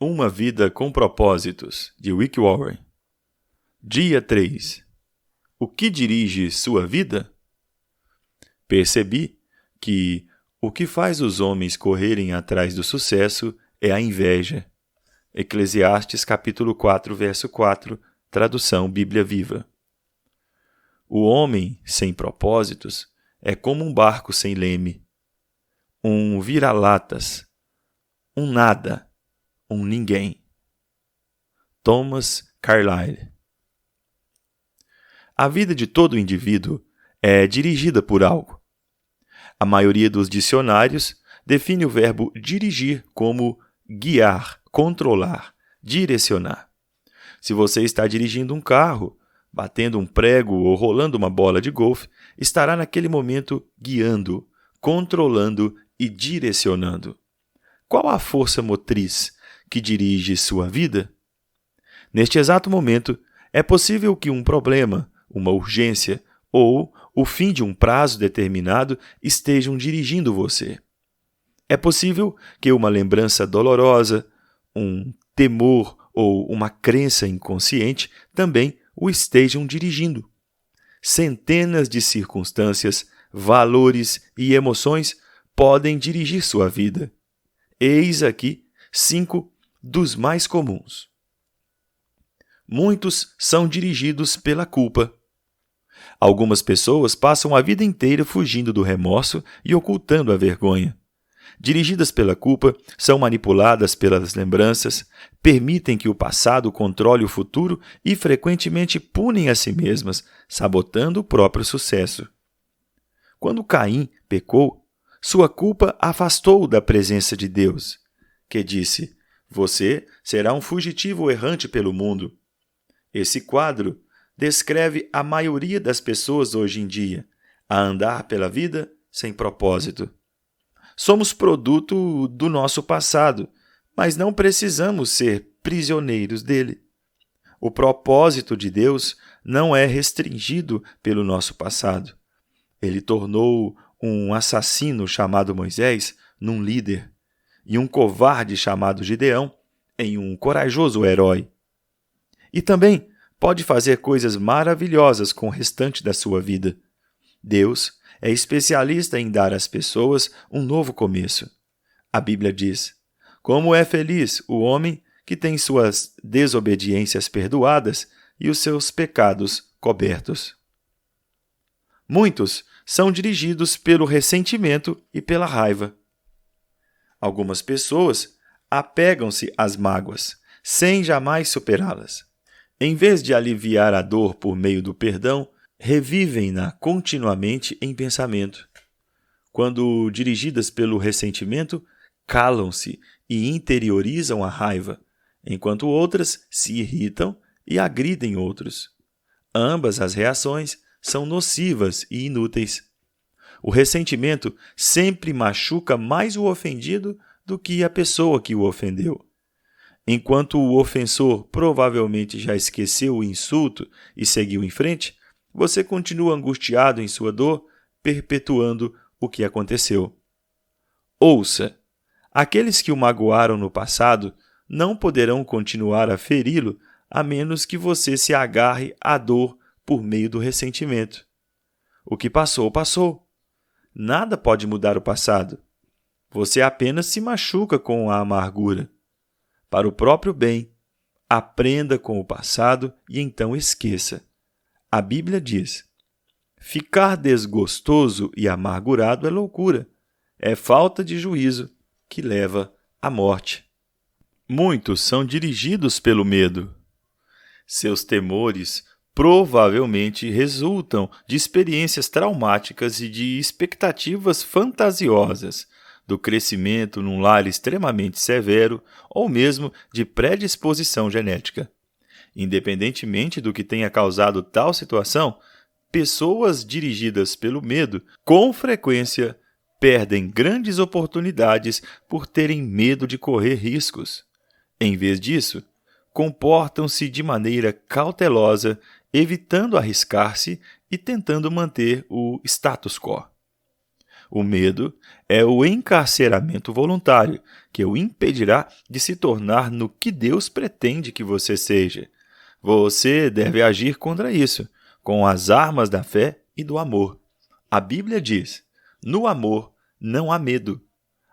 Uma vida com propósitos, de Rick Warren. Dia 3. O que dirige sua vida? Percebi que o que faz os homens correrem atrás do sucesso é a inveja. Eclesiastes capítulo 4, verso 4, tradução Bíblia Viva. O homem sem propósitos é como um barco sem leme, um vira-latas, um nada, um ninguém. Thomas Carlyle. A vida de todo indivíduo é dirigida por algo. A maioria dos dicionários define o verbo dirigir como guiar, controlar, direcionar. Se você está dirigindo um carro, batendo um prego ou rolando uma bola de golfe, estará naquele momento guiando, controlando e direcionando. Qual a força motriz que dirige sua vida? Neste exato momento, é possível que um problema, uma urgência ou o fim de um prazo determinado estejam dirigindo você. É possível que uma lembrança dolorosa, um temor ou uma crença inconsciente também o estejam dirigindo. Centenas de circunstâncias, valores e emoções podem dirigir sua vida. Eis aqui 5 dos mais comuns. Muitos são dirigidos pela culpa. Algumas pessoas passam a vida inteira fugindo do remorso e ocultando a vergonha. Dirigidas pela culpa, são manipuladas pelas lembranças, permitem que o passado controle o futuro e frequentemente punem a si mesmas, sabotando o próprio sucesso. Quando Caim pecou, sua culpa afastou-o da presença de Deus, que disse: "Você será um fugitivo errante pelo mundo." Esse quadro descreve a maioria das pessoas hoje em dia, a andar pela vida sem propósito. Somos produto do nosso passado, mas não precisamos ser prisioneiros dele. O propósito de Deus não é restringido pelo nosso passado. Ele tornou um assassino chamado Moisés num líder e um covarde chamado Gideão em um corajoso herói. E também pode fazer coisas maravilhosas com o restante da sua vida. Deus é especialista em dar às pessoas um novo começo. A Bíblia diz: "Como é feliz o homem que tem suas desobediências perdoadas e os seus pecados cobertos." Muitos são dirigidos pelo ressentimento e pela raiva. Algumas pessoas apegam-se às mágoas, sem jamais superá-las. Em vez de aliviar a dor por meio do perdão, revivem-na continuamente em pensamento. Quando dirigidas pelo ressentimento, calam-se e interiorizam a raiva, enquanto outras se irritam e agridem outros. Ambas as reações são nocivas e inúteis. O ressentimento sempre machuca mais o ofendido do que a pessoa que o ofendeu. Enquanto o ofensor provavelmente já esqueceu o insulto e seguiu em frente, você continua angustiado em sua dor, perpetuando o que aconteceu. Ouça: aqueles que o magoaram no passado não poderão continuar a feri-lo a menos que você se agarre à dor por meio do ressentimento. O que passou, passou. Nada pode mudar o passado. Você apenas se machuca com a amargura. Para o próprio bem, aprenda com o passado e então esqueça. A Bíblia diz: "Ficar desgostoso e amargurado é loucura, é falta de juízo que leva à morte." Muitos são dirigidos pelo medo. Seus temores provavelmente resultam de experiências traumáticas e de expectativas fantasiosas, do crescimento num lar extremamente severo ou mesmo de predisposição genética. Independentemente do que tenha causado tal situação, pessoas dirigidas pelo medo, com frequência, perdem grandes oportunidades por terem medo de correr riscos. Em vez disso, comportam-se de maneira cautelosa, evitando arriscar-se e tentando manter o status quo. O medo é o encarceramento voluntário, que o impedirá de se tornar no que Deus pretende que você seja. Você deve agir contra isso, com as armas da fé e do amor. A Bíblia diz: no amor não há medo.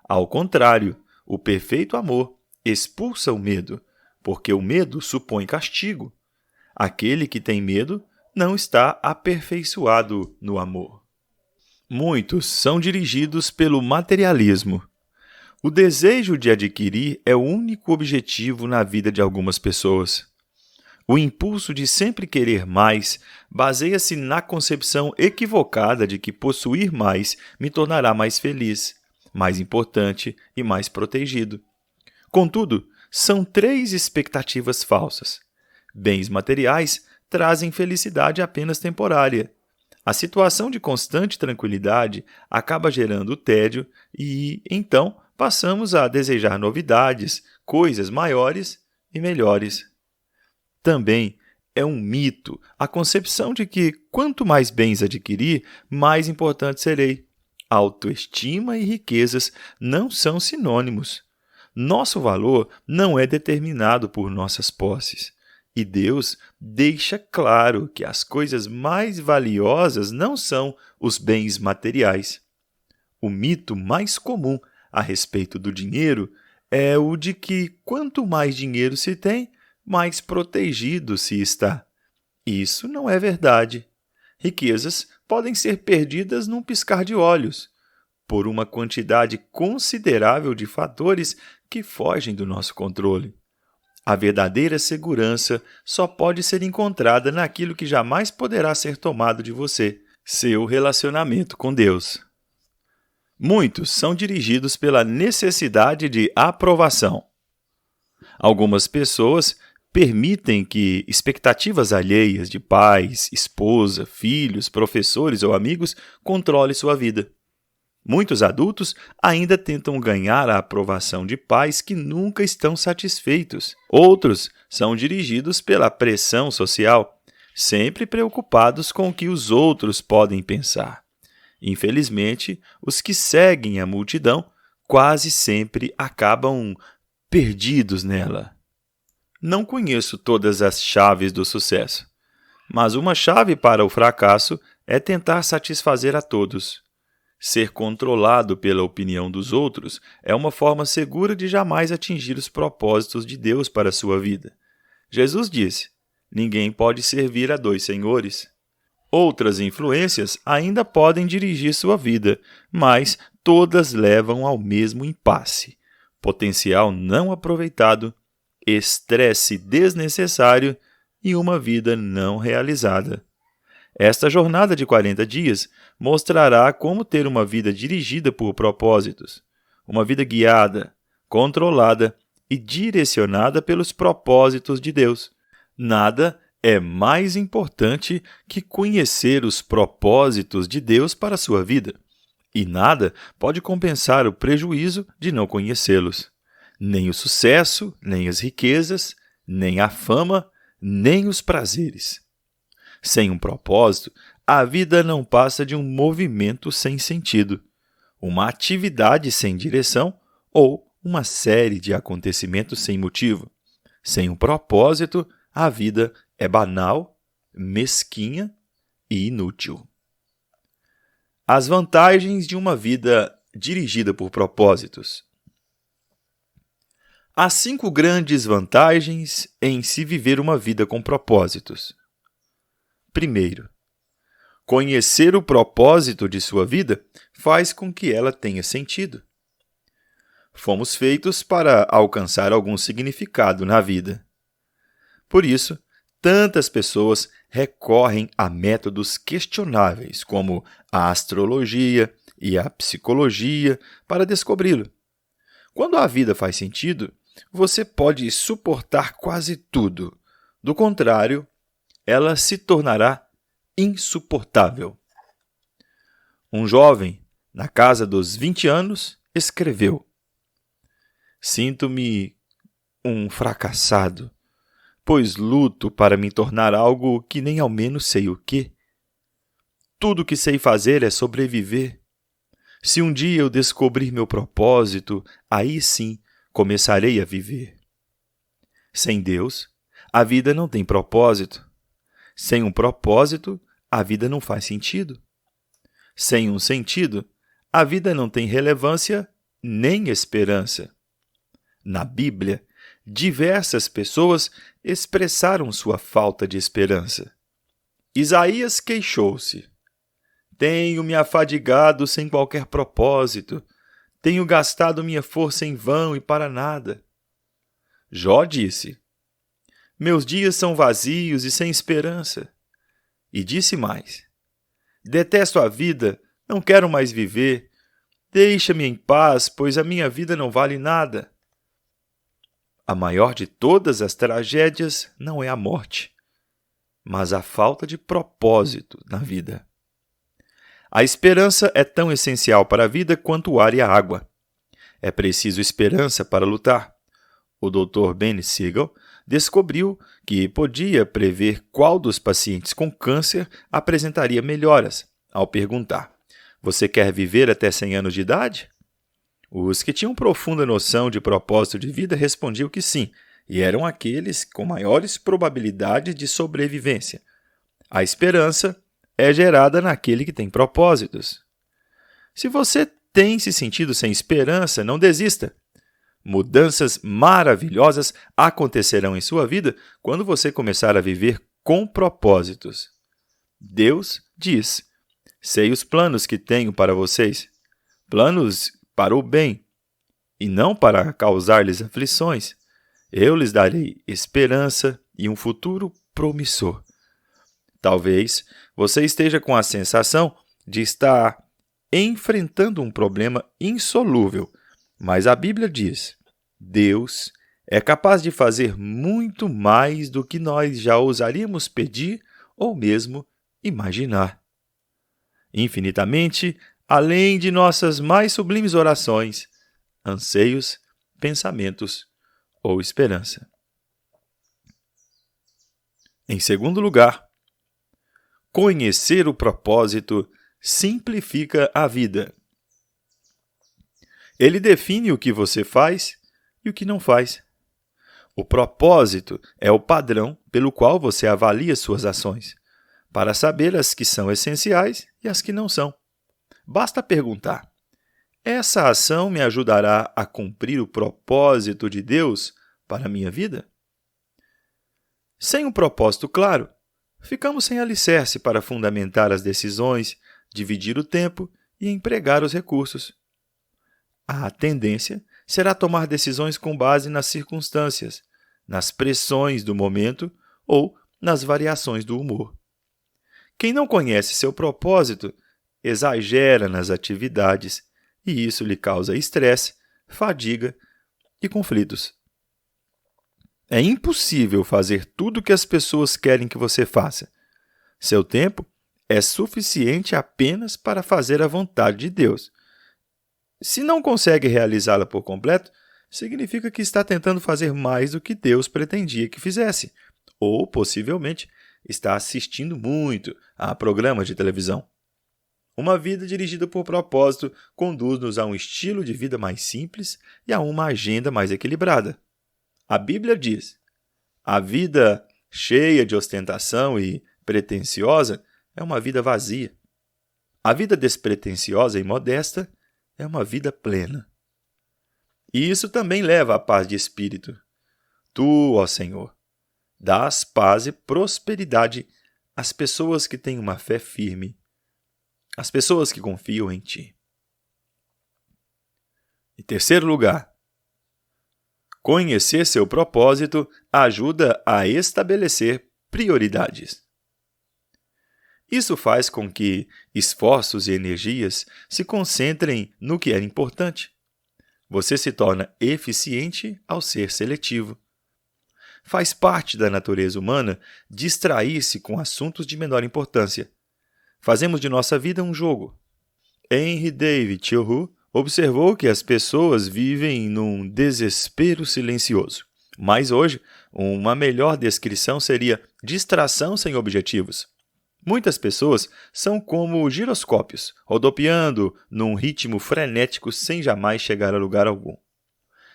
Ao contrário, o perfeito amor expulsa o medo, porque o medo supõe castigo. Aquele que tem medo não está aperfeiçoado no amor. Muitos são dirigidos pelo materialismo. O desejo de adquirir é o único objetivo na vida de algumas pessoas. O impulso de sempre querer mais baseia-se na concepção equivocada de que possuir mais me tornará mais feliz, mais importante e mais protegido. Contudo, são 3 expectativas falsas. Bens materiais trazem felicidade apenas temporária. A situação de constante tranquilidade acaba gerando tédio e, então, passamos a desejar novidades, coisas maiores e melhores. Também é um mito a concepção de que, quanto mais bens adquirir, mais importante serei. Autoestima e riquezas não são sinônimos. Nosso valor não é determinado por nossas posses. E Deus deixa claro que as coisas mais valiosas não são os bens materiais. O mito mais comum a respeito do dinheiro é o de que quanto mais dinheiro se tem, mais protegido se está. Isso não é verdade. Riquezas podem ser perdidas num piscar de olhos, por uma quantidade considerável de fatores que fogem do nosso controle. A verdadeira segurança só pode ser encontrada naquilo que jamais poderá ser tomado de você, seu relacionamento com Deus. Muitos são dirigidos pela necessidade de aprovação. Algumas pessoas permitem que expectativas alheias de pais, esposa, filhos, professores ou amigos controlem sua vida. Muitos adultos ainda tentam ganhar a aprovação de pais que nunca estão satisfeitos. Outros são dirigidos pela pressão social, sempre preocupados com o que os outros podem pensar. Infelizmente, os que seguem a multidão quase sempre acabam perdidos nela. Não conheço todas as chaves do sucesso, mas uma chave para o fracasso é tentar satisfazer a todos. Ser controlado pela opinião dos outros é uma forma segura de jamais atingir os propósitos de Deus para a sua vida. Jesus disse: ninguém pode servir a 2 senhores. Outras influências ainda podem dirigir sua vida, mas todas levam ao mesmo impasse: potencial não aproveitado, estresse desnecessário e uma vida não realizada. Esta jornada de 40 dias mostrará como ter uma vida dirigida por propósitos, uma vida guiada, controlada e direcionada pelos propósitos de Deus. Nada é mais importante que conhecer os propósitos de Deus para a sua vida, e nada pode compensar o prejuízo de não conhecê-los. Nem o sucesso, nem as riquezas, nem a fama, nem os prazeres. Sem um propósito, a vida não passa de um movimento sem sentido, uma atividade sem direção ou uma série de acontecimentos sem motivo. Sem um propósito, a vida é banal, mesquinha e inútil. As vantagens de uma vida dirigida por propósitos. Há 5 grandes vantagens em se viver uma vida com propósitos. Primeiro, conhecer o propósito de sua vida faz com que ela tenha sentido. Fomos feitos para alcançar algum significado na vida. Por isso, tantas pessoas recorrem a métodos questionáveis, como a astrologia e a psicologia, para descobri-lo. Quando a vida faz sentido, você pode suportar quase tudo. Do contrário, ela se tornará insuportável. Um jovem, na casa dos 20 anos, escreveu: sinto-me um fracassado, pois luto para me tornar algo que nem ao menos sei o quê. Tudo o que sei fazer é sobreviver. Se um dia eu descobrir meu propósito, aí sim começarei a viver. Sem Deus, a vida não tem propósito. Sem um propósito, a vida não faz sentido. Sem um sentido, a vida não tem relevância nem esperança. Na Bíblia, diversas pessoas expressaram sua falta de esperança. Isaías queixou-se: Tenho me afadigado sem qualquer propósito, tenho gastado minha força em vão e para nada. Jó disse: Meus dias são vazios e sem esperança. E disse mais: Detesto a vida, não quero mais viver. Deixa-me em paz, pois a minha vida não vale nada. A maior de todas as tragédias não é a morte, mas a falta de propósito na vida. A esperança é tão essencial para a vida quanto o ar e a água. É preciso esperança para lutar. O Dr. Ben Siegel descobriu que podia prever qual dos pacientes com câncer apresentaria melhoras, ao perguntar: Você quer viver até 100 anos de idade? Os que tinham profunda noção de propósito de vida respondiam que sim, e eram aqueles com maiores probabilidades de sobrevivência. A esperança é gerada naquele que tem propósitos. Se você tem se sentido sem esperança, não desista. Mudanças maravilhosas acontecerão em sua vida quando você começar a viver com propósitos. Deus diz: Sei os planos que tenho para vocês, planos para o bem, e não para causar-lhes aflições. Eu lhes darei esperança e um futuro promissor. Talvez você esteja com a sensação de estar enfrentando um problema insolúvel, mas a Bíblia diz: Deus é capaz de fazer muito mais do que nós já ousaríamos pedir ou mesmo imaginar. Infinitamente além de nossas mais sublimes orações, anseios, pensamentos ou esperança. Em segundo lugar, conhecer o propósito simplifica a vida. Ele define o que você faz e o que não faz. O propósito é o padrão pelo qual você avalia suas ações, para saber as que são essenciais e as que não são. Basta perguntar: essa ação me ajudará a cumprir o propósito de Deus para a minha vida? Sem um propósito claro, ficamos sem alicerce para fundamentar as decisões, dividir o tempo e empregar os recursos. A tendência será tomar decisões com base nas circunstâncias, nas pressões do momento ou nas variações do humor. Quem não conhece seu propósito exagera nas atividades e isso lhe causa estresse, fadiga e conflitos. É impossível fazer tudo o que as pessoas querem que você faça. Seu tempo é suficiente apenas para fazer a vontade de Deus. Se não consegue realizá-la por completo, significa que está tentando fazer mais do que Deus pretendia que fizesse, ou, possivelmente, está assistindo muito a programas de televisão. Uma vida dirigida por propósito conduz-nos a um estilo de vida mais simples e a uma agenda mais equilibrada. A Bíblia diz: a vida cheia de ostentação e pretensiosa é uma vida vazia. A vida despretensiosa e modesta é uma vida plena. E isso também leva à paz de espírito. Tu, ó Senhor, dás paz e prosperidade às pessoas que têm uma fé firme, às pessoas que confiam em Ti. Em terceiro lugar, conhecer seu propósito ajuda a estabelecer prioridades. Isso faz com que esforços e energias se concentrem no que é importante. Você se torna eficiente ao ser seletivo. Faz parte da natureza humana distrair-se com assuntos de menor importância. Fazemos de nossa vida um jogo. Henry David Thoreau observou que as pessoas vivem num desespero silencioso. Mas hoje, uma melhor descrição seria distração sem objetivos. Muitas pessoas são como giroscópios, rodopiando num ritmo frenético sem jamais chegar a lugar algum.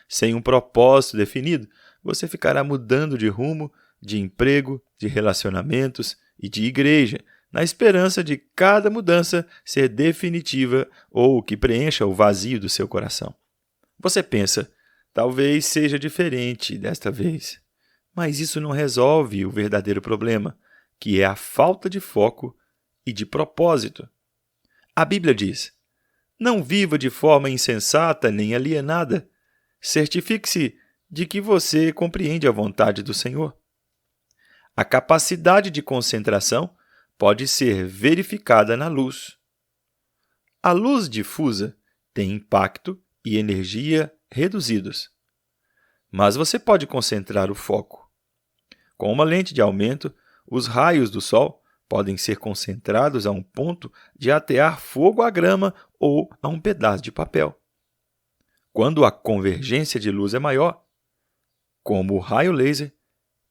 Sem um propósito definido, você ficará mudando de rumo, de emprego, de relacionamentos e de igreja, na esperança de cada mudança ser definitiva ou que preencha o vazio do seu coração. Você pensa, talvez seja diferente desta vez, mas isso não resolve o verdadeiro problema, que é a falta de foco e de propósito. A Bíblia diz: não viva de forma insensata nem alienada. Certifique-se de que você compreende a vontade do Senhor. A capacidade de concentração pode ser verificada na luz. A luz difusa tem impacto e energia reduzidos, mas você pode concentrar o foco. Com uma lente de aumento, os raios do sol podem ser concentrados a um ponto de atear fogo à grama ou a um pedaço de papel. Quando a convergência de luz é maior, como o raio laser,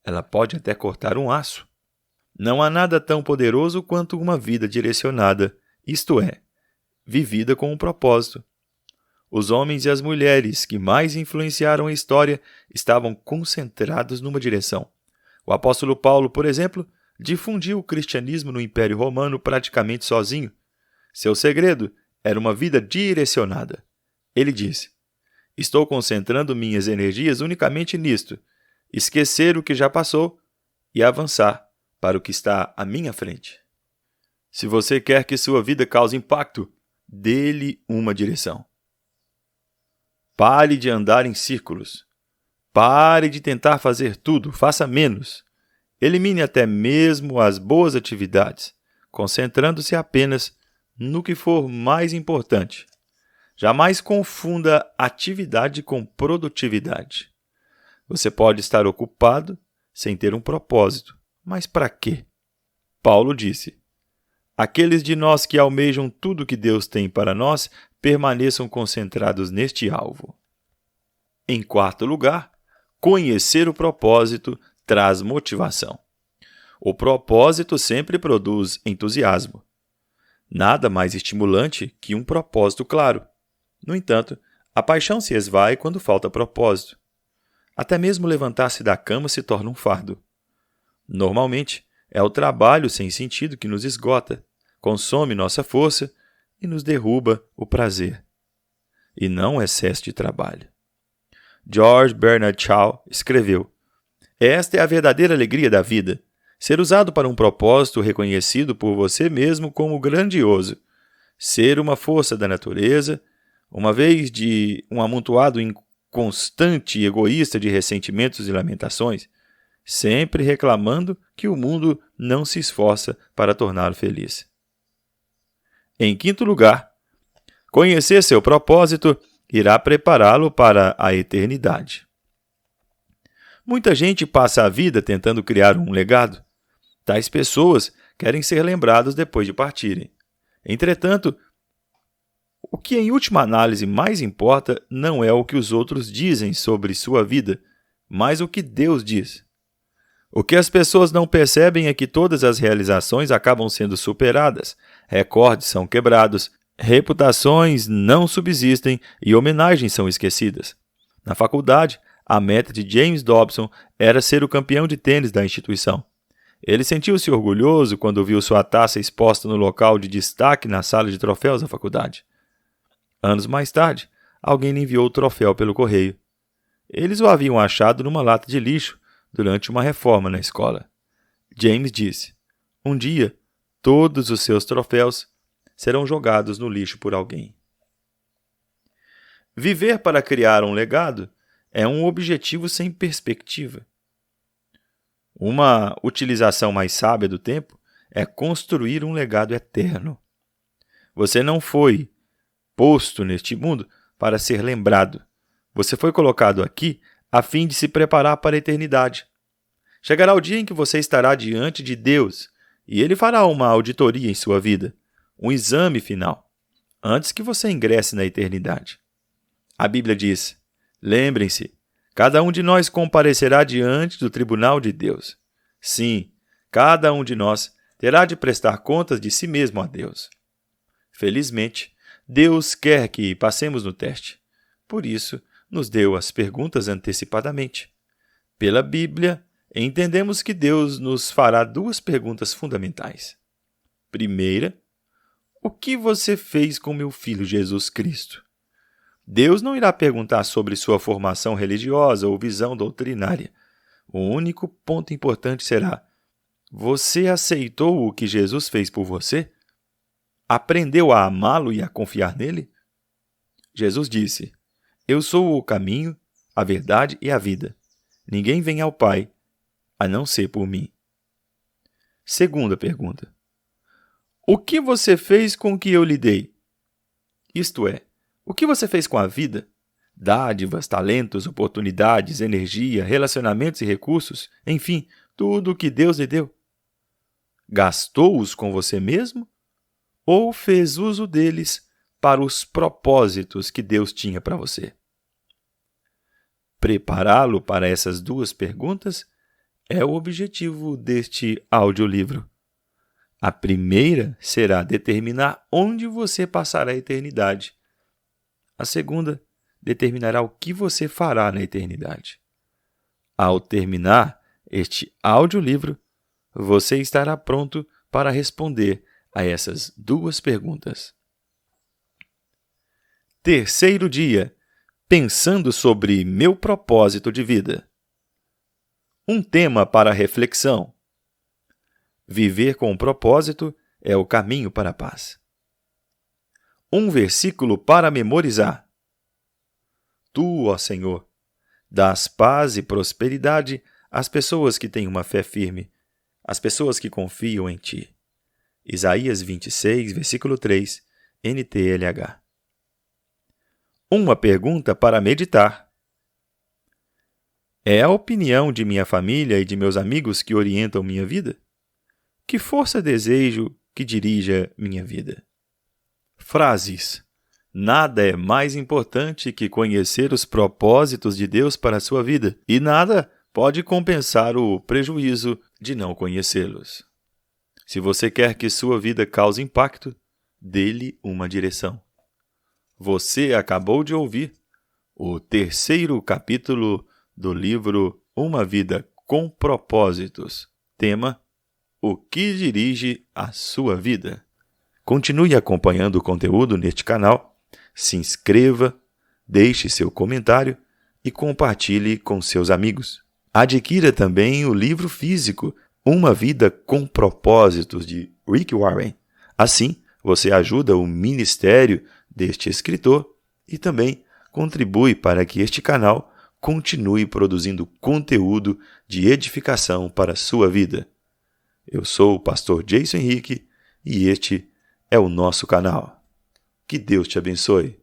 ela pode até cortar um aço. Não há nada tão poderoso quanto uma vida direcionada, isto é, vivida com um propósito. Os homens e as mulheres que mais influenciaram a história estavam concentrados numa direção. O apóstolo Paulo, por exemplo, difundiu o cristianismo no Império Romano praticamente sozinho. Seu segredo era uma vida direcionada. Ele disse: estou concentrando minhas energias unicamente nisto, esquecer o que já passou e avançar para o que está à minha frente. Se você quer que sua vida cause impacto, dê-lhe uma direção. Pare de andar em círculos. Pare de tentar fazer tudo, faça menos. Elimine até mesmo as boas atividades, concentrando-se apenas no que for mais importante. Jamais confunda atividade com produtividade. Você pode estar ocupado sem ter um propósito, mas para quê? Paulo disse: aqueles de nós que almejam tudo que Deus tem para nós, permaneçam concentrados neste alvo. Em quarto lugar, conhecer o propósito traz motivação. O propósito sempre produz entusiasmo. Nada mais estimulante que um propósito claro. No entanto, a paixão se esvai quando falta propósito. Até mesmo levantar-se da cama se torna um fardo. Normalmente, é o trabalho sem sentido que nos esgota, consome nossa força e nos derruba o prazer. E não o excesso de trabalho. George Bernard Shaw escreveu: esta é a verdadeira alegria da vida, ser usado para um propósito reconhecido por você mesmo como grandioso, ser uma força da natureza, uma vez de um amontoado inconstante e egoísta de ressentimentos e lamentações, sempre reclamando que o mundo não se esforça para torná-lo feliz. Em quinto lugar, conhecer seu propósito irá prepará-lo para a eternidade. Muita gente passa a vida tentando criar um legado. Tais pessoas querem ser lembradas depois de partirem. Entretanto, o que em última análise mais importa não é o que os outros dizem sobre sua vida, mas o que Deus diz. O que as pessoas não percebem é que todas as realizações acabam sendo superadas, recordes são quebrados, reputações não subsistem e homenagens são esquecidas. Na faculdade, a meta de James Dobson era ser o campeão de tênis da instituição. Ele sentiu-se orgulhoso quando viu sua taça exposta no local de destaque na sala de troféus da faculdade. Anos mais tarde, alguém lhe enviou o troféu pelo correio. Eles o haviam achado numa lata de lixo durante uma reforma na escola. James disse: um dia, todos os seus troféus serão jogados no lixo por alguém. Viver para criar um legado é um objetivo sem perspectiva. Uma utilização mais sábia do tempo é construir um legado eterno. Você não foi posto neste mundo para ser lembrado. Você foi colocado aqui a fim de se preparar para a eternidade. Chegará o dia em que você estará diante de Deus e Ele fará uma auditoria em sua vida, um exame final, antes que você ingresse na eternidade. A Bíblia diz: lembrem-se, cada um de nós comparecerá diante do tribunal de Deus. Sim, cada um de nós terá de prestar contas de si mesmo a Deus. Felizmente, Deus quer que passemos no teste. Por isso, nos deu as perguntas antecipadamente. Pela Bíblia, entendemos que Deus nos fará duas perguntas fundamentais. Primeira, o que você fez com meu filho Jesus Cristo? Deus não irá perguntar sobre sua formação religiosa ou visão doutrinária. O único ponto importante será: você aceitou o que Jesus fez por você? Aprendeu a amá-lo e a confiar nele? Jesus disse: Eu sou o caminho, a verdade e a vida. Ninguém vem ao Pai, a não ser por mim. Segunda pergunta: o que você fez com o que eu lhe dei? Isto é, o que você fez com a vida? Dádivas, talentos, oportunidades, energia, relacionamentos e recursos, enfim, tudo o que Deus lhe deu. Gastou-os com você mesmo? Ou fez uso deles para os propósitos que Deus tinha para você? Prepará-lo para essas duas perguntas é o objetivo deste audiolivro. A primeira será determinar onde você passará a eternidade. A segunda determinará o que você fará na eternidade. Ao terminar este audiolivro, você estará pronto para responder a essas duas perguntas. Terceiro dia, pensando sobre meu propósito de vida. Um tema para reflexão. Viver com propósito é o caminho para a paz. Um versículo para memorizar. Tu, ó Senhor, dás paz e prosperidade às pessoas que têm uma fé firme, às pessoas que confiam em Ti. Isaías 26, versículo 3, NTLH. Uma pergunta para meditar. É a opinião de minha família e de meus amigos que orientam minha vida? Que força desejo que dirija minha vida? Frases. Nada é mais importante que conhecer os propósitos de Deus para a sua vida, e nada pode compensar o prejuízo de não conhecê-los. Se você quer que sua vida cause impacto, dê-lhe uma direção. Você acabou de ouvir o terceiro capítulo do livro Uma Vida com Propósitos. Tema: o que dirige a sua vida? Continue acompanhando o conteúdo neste canal, se inscreva, deixe seu comentário e compartilhe com seus amigos. Adquira também o livro físico Uma Vida com Propósitos, de Rick Warren. Assim, você ajuda o ministério deste escritor e também contribui para que este canal continue produzindo conteúdo de edificação para a sua vida. Eu sou o pastor Jason Henrique e este é o nosso canal. Que Deus te abençoe.